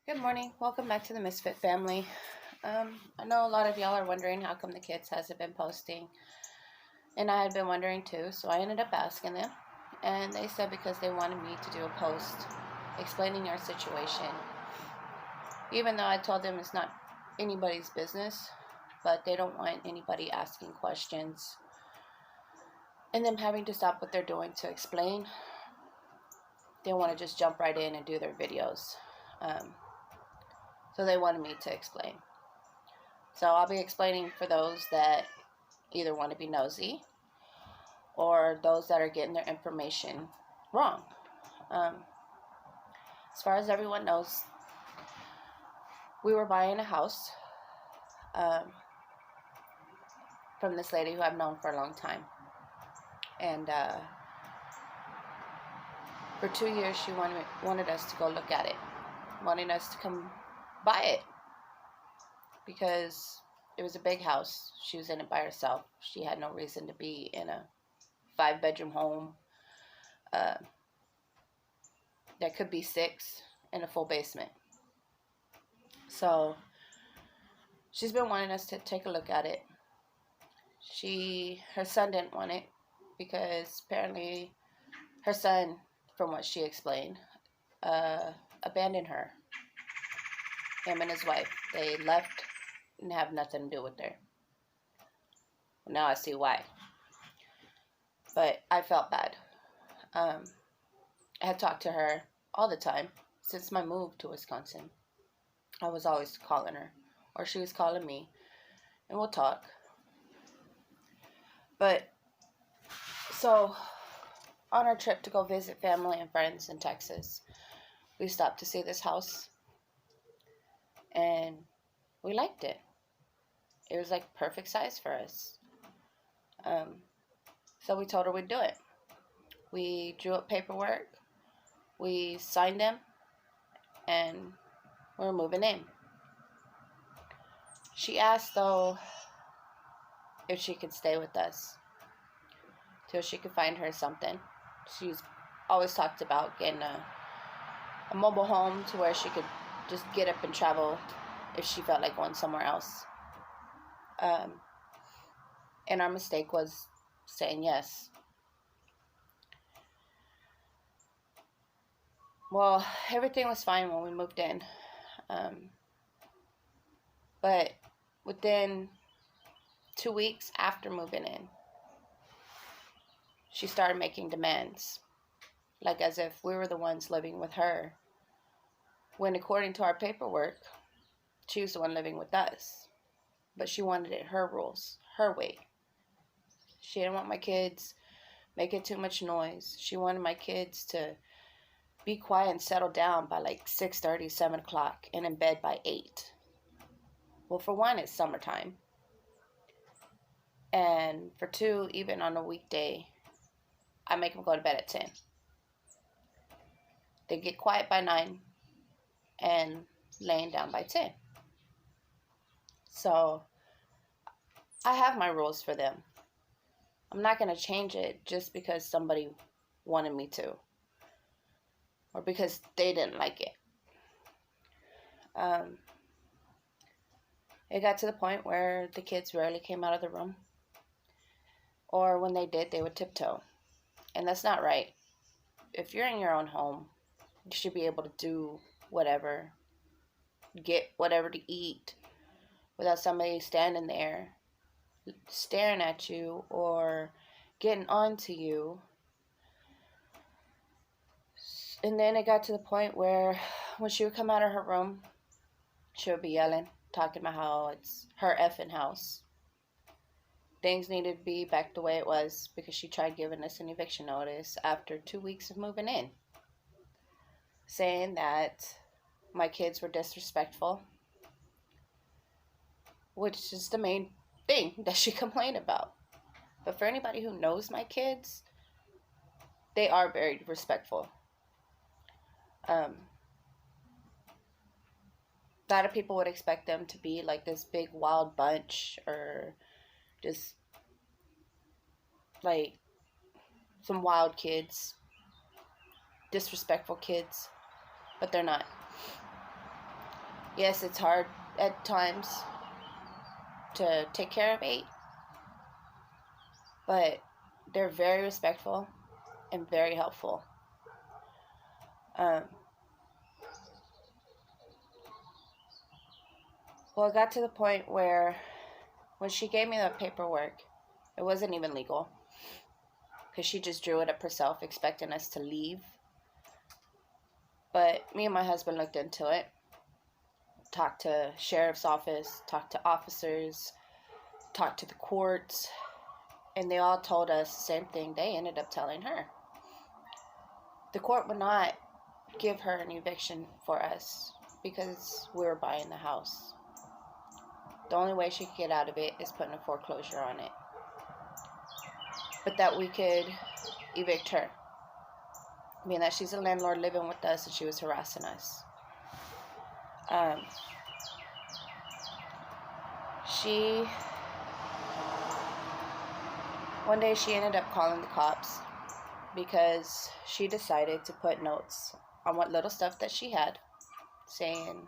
Good morning. Welcome back to the Misfit family. I know a lot of y'all are wondering how come the kids hasn't been posting, and I had been wondering too. So I ended up asking them, and they said because they wanted me to do a post explaining our situation, even though I told them it's not anybody's business, but they don't want anybody asking questions and them having to stop what they're doing to explain. They want to just jump right in and do their videos. So they wanted me to explain. So I'll be explaining for those that either want to be nosy or those that are getting their information wrong. As far as everyone knows, we were buying a house from this lady who I've known for a long time. And for 2 years, she wanted us to go look at it, wanting us to come buy it because it was a big house. She was in it by herself. She had no reason to be in a 5-bedroom home that could be 6 in a full basement. So she's been wanting us to take a look at it. Her son didn't want it because apparently her son, from what she explained, abandoned her. Him and his wife. They left and have nothing to do with her. Now I see why. But I felt bad. I had talked to her all the time since my move to Wisconsin. I was always calling her, or she was calling me, and we'll talk. But so on our trip to go visit family and friends in Texas, we stopped to see this house, and we liked it. It was like perfect size for us. So we told her we'd do it. We drew up paperwork, we signed them, and we're moving in. She asked, though, if she could stay with us till she could find her something. She's always talked about getting a mobile home to where she could just get up and travel if she felt like going somewhere else. And our mistake was saying yes. Well, everything was fine when we moved in. But within 2 weeks after moving in, she started making demands, like as if we were the ones living with her, when according to our paperwork, she was the one living with us. But she wanted it her rules, her way. She didn't want my kids making too much noise. She wanted my kids to be quiet and settle down by like 6:30, 7 o'clock, and in bed by 8. Well, for one, it's summertime. And for two, even on a weekday, I make them go to bed at 10. They get quiet by 9 and laying down by 10. So I have my rules for them. I'm not going to change it just because somebody wanted me to, or because they didn't like it. It got to the point where the kids rarely came out of the room, or when they did, they would tiptoe. And that's not right. If you're in your own home, you should be able to do whatever, get whatever to eat without somebody standing there staring at you or getting onto you. And then it got to the point where when she would come out of her room, she would be yelling, talking about how it's her effing house. Things needed to be back the way it was because she tried giving us an eviction notice after 2 weeks of moving in, saying that my kids were disrespectful, which is the main thing that she complained about. But for anybody who knows my kids, they are very respectful. A lot of people would expect them to be like this big wild bunch or just like some wild kids, disrespectful kids, but they're not. Yes, it's hard at times to take care of 8, but they're very respectful and very helpful. Um, well, it got to the point where when she gave me the paperwork, it wasn't even legal because she just drew it up herself, expecting us to leave. But me and my husband looked into it, talked to sheriff's office, talked to officers, talked to the courts, and they all told us the same thing they ended up telling her. The court would not give her an eviction for us because we were buying the house. The only way she could get out of it is putting a foreclosure on it. But that we could evict her, being that she's a landlord living with us and she was harassing us. One day she ended up calling the cops because she decided to put notes on what little stuff that she had, saying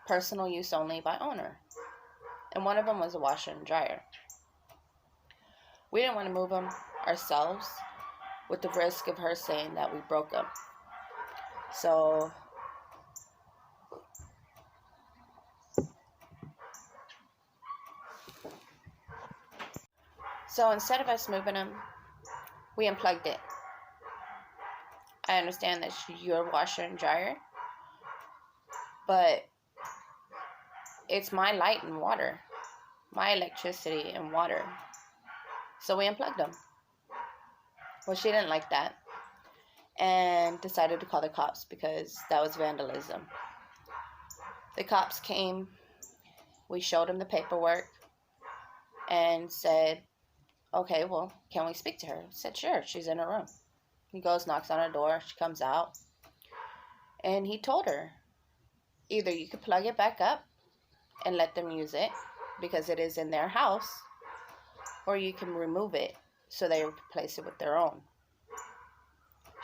personal use only by owner. And one of them was a washer and dryer. We didn't want to move them ourselves with the risk of her saying that we broke them. So instead of us moving them, we unplugged it. I understand that your washer and dryer, but it's my light and water, my electricity and water. So we unplugged them. Well, she didn't like that and decided to call the cops because that was vandalism. The cops came. We showed him the paperwork and said, okay, well, can we speak to her? I said, sure, she's in her room. He goes, knocks on her door, she comes out. And he told her, either you could plug it back up and let them use it because it is in their house, or you can remove it so they replace it with their own.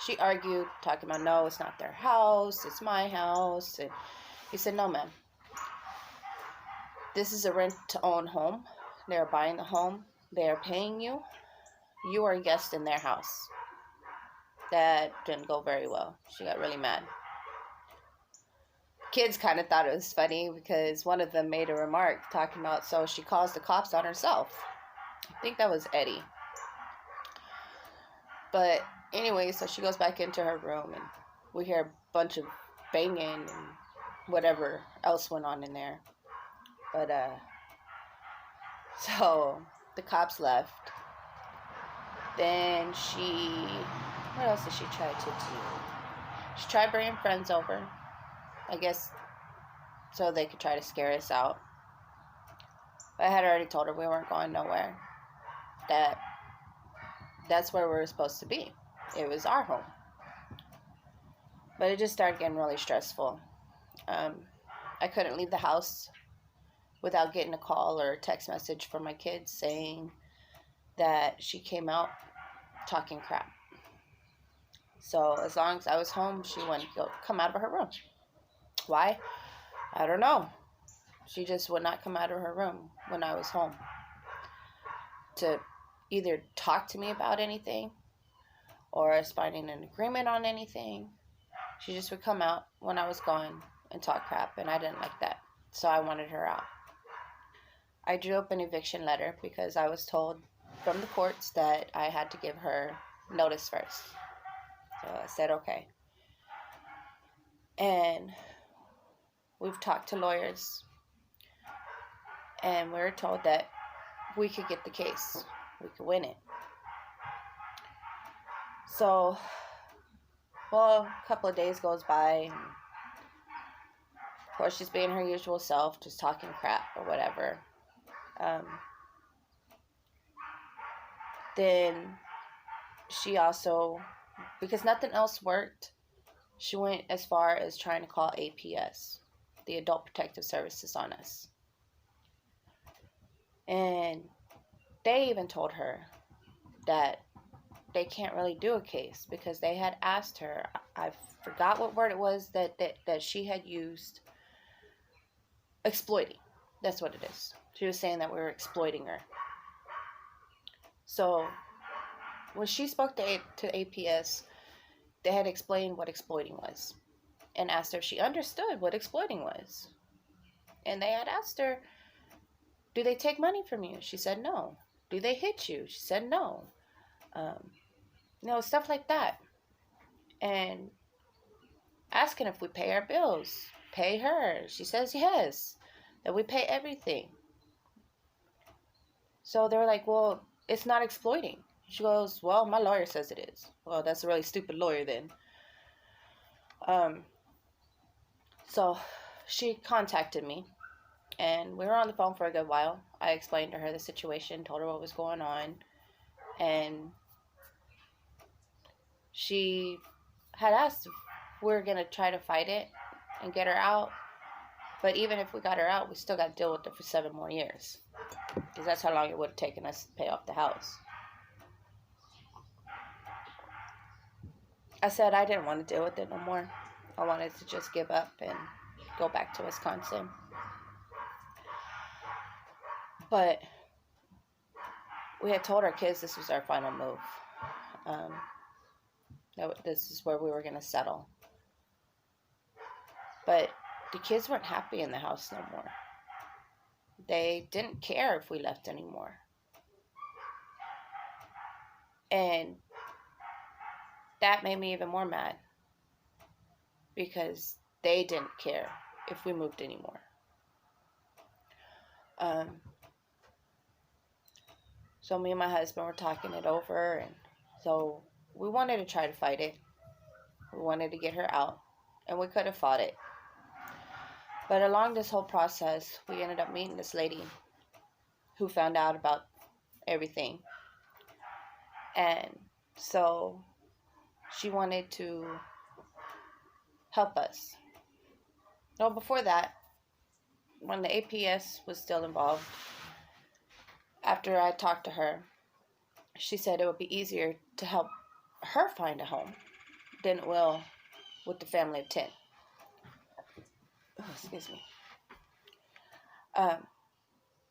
She argued, talking about, no, it's not their house, it's my house. And he said, no, ma'am. This is a rent-to-own home. They're buying the home. They are paying you. You are a guest in their house. That didn't go very well. She got really mad. Kids kind of thought it was funny because one of them made a remark talking about, so she calls the cops on herself. I think that was Eddie. But anyway, so she goes back into her room and we hear a bunch of banging and whatever else went on in there. But, so the cops left. Then what else did she try to do? She tried bringing friends over, I guess, so they could try to scare us out. But I had already told her we weren't going nowhere. That's where we were supposed to be. It was our home. But it just started getting really stressful. I couldn't leave the house without getting a call or a text message from my kids saying that she came out talking crap. So as long as I was home, she wouldn't come out of her room. Why? I don't know. She just would not come out of her room when I was home to either talk to me about anything or us finding an agreement on anything. She just would come out when I was gone and talk crap, and I didn't like that. So I wanted her out. I drew up an eviction letter because I was told from the courts that I had to give her notice first. So I said, okay. And we've talked to lawyers, and we were told that we could get the case. We could win it. So, well, a couple of days goes by, and of course she's being her usual self, just talking crap or whatever. Then she also, because nothing else worked, she went as far as trying to call APS, the Adult Protective Services, on us. And they even told her that they can't really do a case because they had asked her, I forgot what word it was that she had used, exploiting. That's what it is. She was saying that we were exploiting her. So when she spoke to APS, they had explained what exploiting was and asked her if she understood what exploiting was. And they had asked her, do they take money from you? She said no. Do they hit you? She said no. Stuff like that. And asking if we pay our bills, pay her. She says yes, that we pay everything. So they're like, well, it's not exploiting. She goes, well, my lawyer says it is. Well, that's a really stupid lawyer then. So she contacted me, and we were on the phone for a good while. I explained to her the situation, told her what was going on, and she had asked if we were going to try to fight it and get her out. But even if we got her out, we still got to deal with it for 7 more years. Because that's how long it would have taken us to pay off the house. I said I didn't want to deal with it no more. I wanted to just give up and go back to Wisconsin. But we had told our kids this was our final move. This is where we were going to settle. But the kids weren't happy in the house no more. They didn't care if we left anymore. And that made me even more mad, because they didn't care if we moved anymore. So me and my husband were talking it over, and so we wanted to try to fight it. We wanted to get her out, and we could have fought it. But along this whole process, we ended up meeting this lady who found out about everything. And so she wanted to help us. No, before that, when the APS was still involved, after I talked to her, she said it would be easier to help her find a home than it will with the family of 10. Oh, excuse me.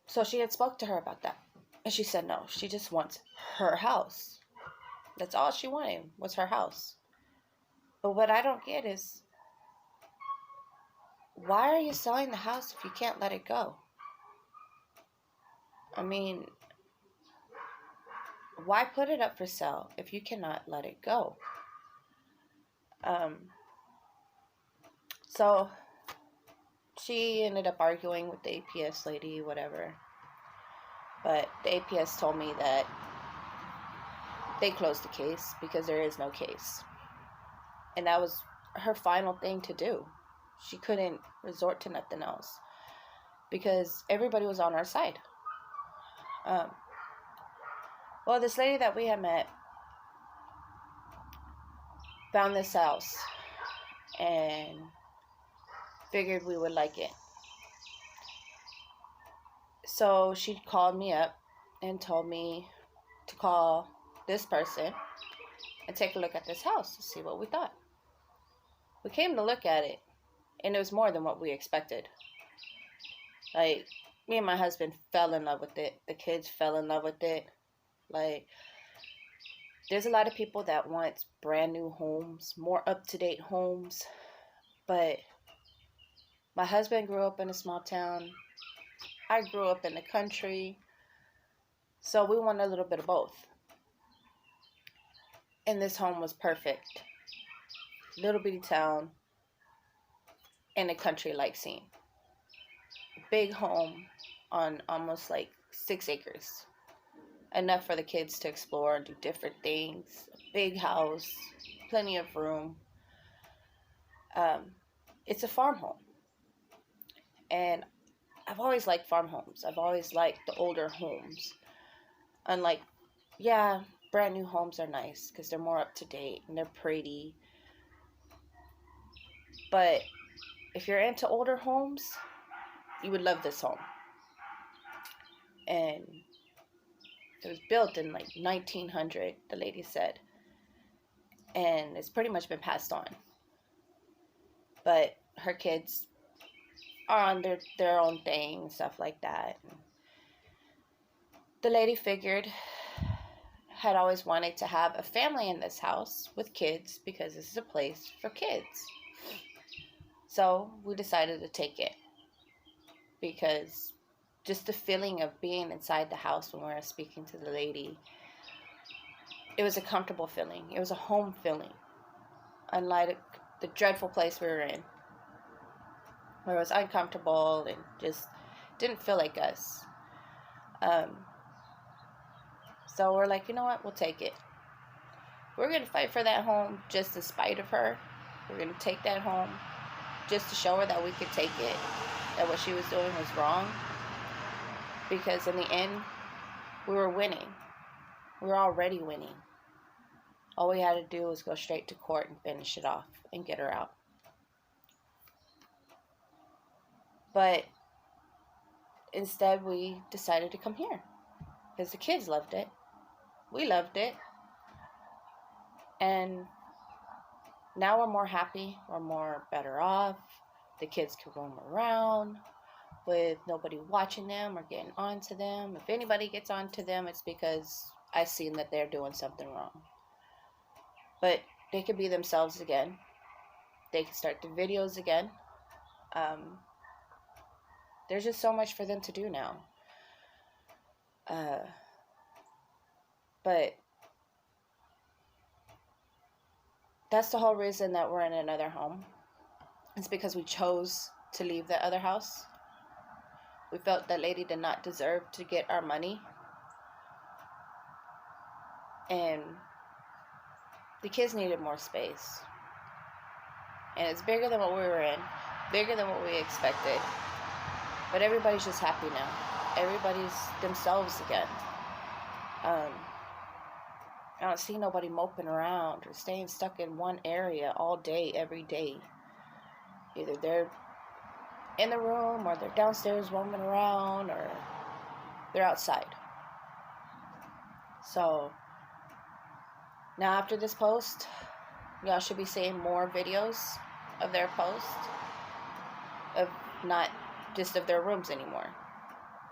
So she had spoke to her about that. And she said no, she just wants her house. That's all she wanted, was her house. But what I don't get is, why are you selling the house if you can't let it go? I mean, why put it up for sale if you cannot let it go? So she ended up arguing with the APS lady, whatever. But the APS told me that they closed the case because there is no case. And that was her final thing to do. She couldn't resort to nothing else because everybody was on our side. Well, this lady that we had met found this house and figured we would like it. So she called me up and told me to call this person and take a look at this house to see what we thought. We came to look at it, and it was more than what we expected. Like, me and my husband fell in love with it. The kids fell in love with it. Like, there's a lot of people that want brand new homes, more up-to-date homes. But my husband grew up in a small town. I grew up in the country. So we want a little bit of both. And this home was perfect. Little bitty town in a country-like scene. Big home on almost like 6 acres. Enough for the kids to explore and do different things. Big house, plenty of room. It's a farm home. And I've always liked farm homes. I've always liked the older homes. Unlike, brand new homes are nice because they're more up to date and they're pretty. But if you're into older homes, you would love this home. And it was built in like 1900, the lady said. And it's pretty much been passed on. But her kids are on their own thing, stuff like that. The lady had always wanted to have a family in this house with kids because this is a place for kids. So we decided to take it because just the feeling of being inside the house when we were speaking to the lady, it was a comfortable feeling. It was a home feeling, unlike the dreadful place we were in, where it was uncomfortable and just didn't feel like us. So we're like, you know what? We'll take it. We're going to fight for that home just in spite of her. We're going to take that home just to show her that we could take it, that what she was doing was wrong. Because in the end, we were winning. We were already winning. All we had to do was go straight to court and finish it off and get her out. But instead, we decided to come here because the kids loved it. We loved it. And now we're more happy. We're more better off. The kids can roam around with nobody watching them or getting onto them. If anybody gets onto them, it's because I've seen that they're doing something wrong. But they could be themselves again. They can start the videos again. There's just so much for them to do now. But that's the whole reason that we're in another home. It's because we chose to leave the other house. We felt that lady did not deserve to get our money. And the kids needed more space. And it's bigger than what we were in, bigger than what we expected. But everybody's just happy now. Everybody's themselves again. I don't see nobody moping around or staying stuck in one area all day, every day. Either they're in the room or they're downstairs roaming around or they're outside. So now after this post, y'all should be seeing more videos of their post, of not just of their rooms anymore.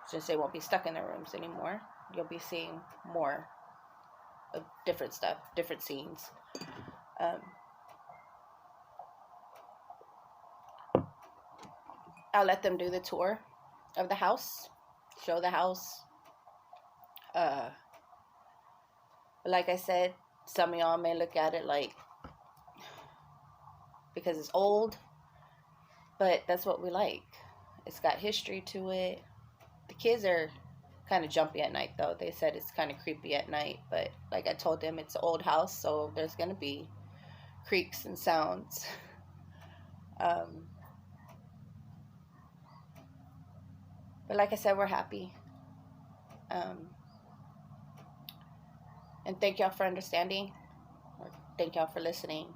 Since they won't be stuck in their rooms anymore, you'll be seeing more of different stuff, different scenes. I'll let them do the tour of the house, show the house. Like I said, some of y'all may look at it like, because it's old, but that's what we like. It's got history to it. The kids are kind of jumpy at night, though. They said it's kind of creepy at night, but like I told them, it's an old house, so there's going to be creaks and sounds. But like I said, we're happy. And thank y'all for understanding. Or thank y'all for listening.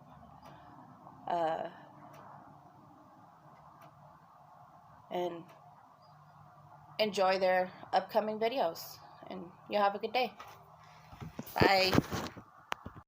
And enjoy their upcoming videos. And you have a good day. Bye.